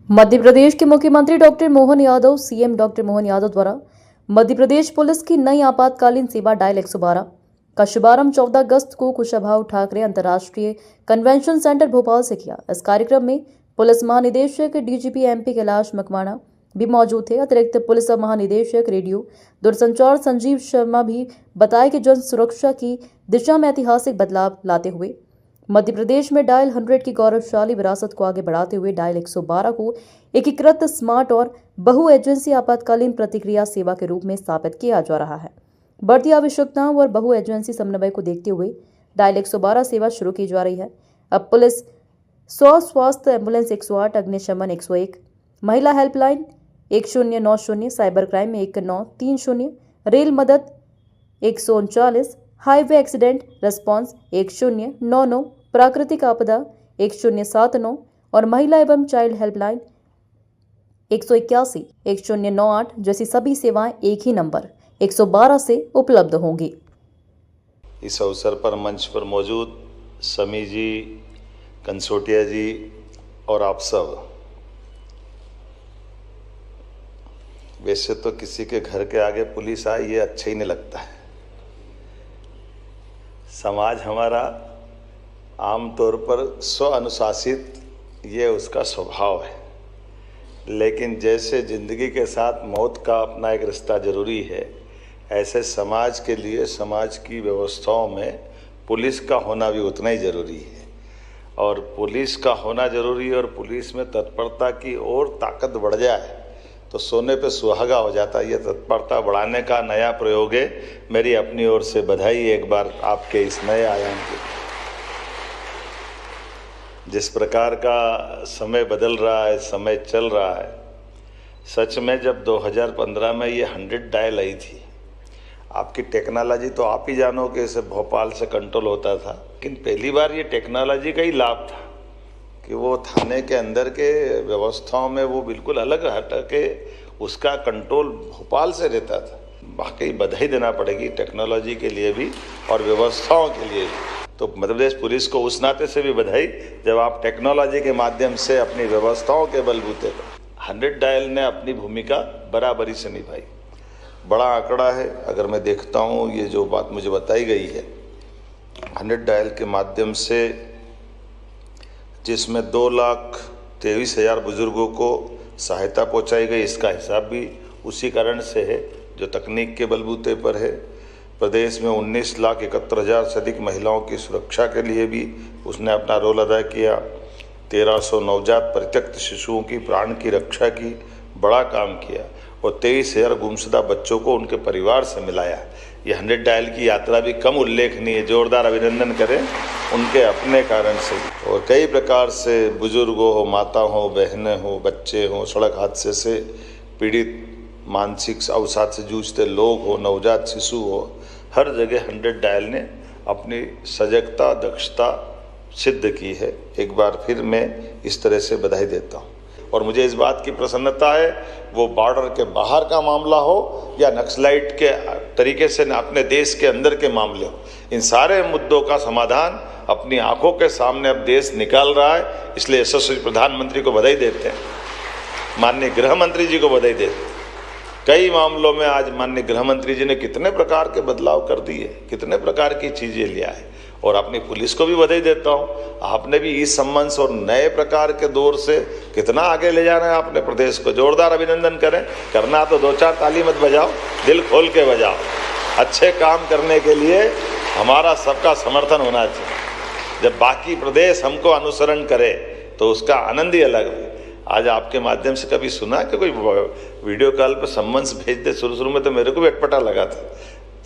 मध्य प्रदेश के मुख्यमंत्री doctor Mohan Yadav CM doctor Mohan Yadav द्वारा मध्य प्रदेश पुलिस की नई आपातकालीन सेवा डायल 112 का शुभारंभ 14 अगस्त को कुशाभाऊ ठाकरे अंतर्राष्ट्रीय कन्वेंशन सेंटर भोपाल से किया। इस कार्यक्रम में पुलिस महानिदेशक डीजीपी एमपी कैलाश मकवाना भी मौजूद थे। अतिरिक्त पुलिस महानिदेशक रेडियो दूरसंचार संजीव शर्मा भी बताया कि जन सुरक्षा की दिशा में ऐतिहासिक बदलाव लाते हुए मध्य प्रदेश में डायल 100 की गौरवशाली विरासत को आगे बढ़ाते हुए डायल 112 को एकीकृत स्मार्ट और बहु एजेंसी आपातकालीन प्रतिक्रिया सेवा के रूप में स्थापित किया जा रहा है। बढ़ती आवश्यकताओं और बहु एजेंसी समन्वय को देखते हुए डायल 112 सेवा शुरू की जा रही है। अब पुलिस 100 स्वास्थ्य एम्बुलेंस 108, अग्निशमन 101, महिला हेल्पलाइन 1090, साइबर क्राइम 1930, रेल मदद 139, हाईवे एक्सीडेंट रिस्पांस 1099, प्राकृतिक आपदा 1079 और महिला एवं चाइल्ड हेल्पलाइन 181, 1098 जैसी सभी सेवाएं एक ही नंबर 112 से उपलब्ध होंगी। इस अवसर पर मंच पर मौजूद समी जी, कंसोटिया जी और आप सब, वैसे तो किसी के घर के आगे पुलिस आए ये अच्छा ही नहीं लगता है। समाज हमारा आमतौर पर स्व अनुशासित ये उसका स्वभाव है, लेकिन जैसे ज़िंदगी के साथ मौत का अपना एक रिश्ता ज़रूरी है, ऐसे समाज के लिए समाज की व्यवस्थाओं में पुलिस का होना भी उतना ही ज़रूरी है। और पुलिस का होना ज़रूरी है और पुलिस में तत्परता की और ताकत बढ़ जाए तो सोने पे सुहागा हो जाता है। ये तत्परता बढ़ाने का नया प्रयोग है। मेरी अपनी ओर से बधाई एक बार आपके इस नए आयाम के। जिस प्रकार का समय बदल रहा है, समय चल रहा है, सच में जब 2015 में ये 100 डायल आई थी, आपकी टेक्नोलॉजी तो आप ही जानो कि इसे भोपाल से कंट्रोल होता था, लेकिन पहली बार ये टेक्नोलॉजी का ही लाभ था कि वो थाने के अंदर के व्यवस्थाओं में वो बिल्कुल अलग हट के उसका कंट्रोल भोपाल से रहता था। वाकई बधाई देना पड़ेगी टेक्नोलॉजी के लिए भी और व्यवस्थाओं के लिए भी। तो मध्य प्रदेश पुलिस को उस नाते से भी बधाई जब आप टेक्नोलॉजी के माध्यम से अपनी व्यवस्थाओं के बलबूते पर 100 डायल ने अपनी भूमिका बराबरी से निभाई। बड़ा आंकड़ा है। अगर मैं देखता हूँ ये जो बात मुझे बताई गई है 100 डायल के माध्यम से, जिसमें 2,23,000 बुजुर्गों को सहायता पहुंचाई गई, इसका हिसाब भी उसी कारण से है जो तकनीक के बलबूते पर है। प्रदेश में 19,71,000 से अधिक महिलाओं की सुरक्षा के लिए भी उसने अपना रोल अदा किया। 1,300 नवजात परित्यक्त शिशुओं की प्राण की रक्षा की, बड़ा काम किया और 23,000 गुमशुदा बच्चों को उनके परिवार से मिलाया। ये 100 डायल की यात्रा भी कम उल्लेखनीय, जोरदार अभिनंदन करें उनके अपने कारण से। और कई प्रकार से बुजुर्ग हो, माता हो, बहनें हो, बच्चे हों, सड़क हादसे से पीड़ित, मानसिक अवसाद से जूझते लोग हो, नवजात शिशु हो, हर जगह 100 डायल ने अपनी सजगता, दक्षता सिद्ध की है। एक बार फिर मैं इस तरह से बधाई देता हूँ। और मुझे इस बात की प्रसन्नता है, वो बॉर्डर के बाहर का मामला हो या नक्सलाइट के तरीके से अपने देश के अंदर के मामले हो, इन सारे मुद्दों का समाधान अपनी आंखों के सामने अब देश निकाल रहा है। इसलिए यशस्वी प्रधानमंत्री को बधाई देते हैं, माननीय गृह मंत्री जी को बधाई देते हैं। कई मामलों में आज माननीय गृह मंत्री जी ने कितने प्रकार के बदलाव कर दिए, कितने प्रकार की चीज़ें लिया है। और अपनी पुलिस को भी बधाई देता हूँ, आपने भी इस सम्मान और नए प्रकार के दौर से कितना आगे ले जा रहे हैं अपने प्रदेश को। जोरदार अभिनंदन करें। करना तो 2-4 ताली मत बजाओ, दिल खोल के बजाओ। अच्छे काम करने के लिए हमारा सबका समर्थन होना चाहिए। जब बाकी प्रदेश हमको अनुसरण करे तो उसका आनंद ही अलग है। आज आपके माध्यम से कभी सुना कि कोई वीडियो कॉल पर सम्मन्स भेज दे? शुरू में तो मेरे को भी अटपटा लगा था।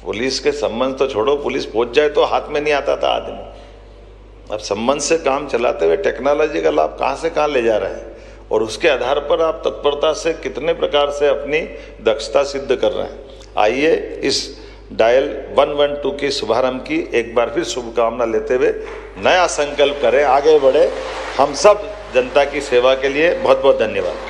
पुलिस के सम्मन्स तो छोड़ो, पुलिस पहुंच जाए तो हाथ में नहीं आता था आदमी। अब सम्मन्स से काम चलाते हुए टेक्नोलॉजी का लाभ कहाँ से कहाँ ले जा रहे हैं और उसके आधार पर आप तत्परता से कितने प्रकार से अपनी दक्षता सिद्ध कर रहे हैं। आइए इस डायल 112 की शुभारंभ की एक बार फिर शुभकामना लेते हुए नया संकल्प करें, आगे बढ़े। हम सब जनता की सेवा के लिए बहुत बहुत धन्यवाद।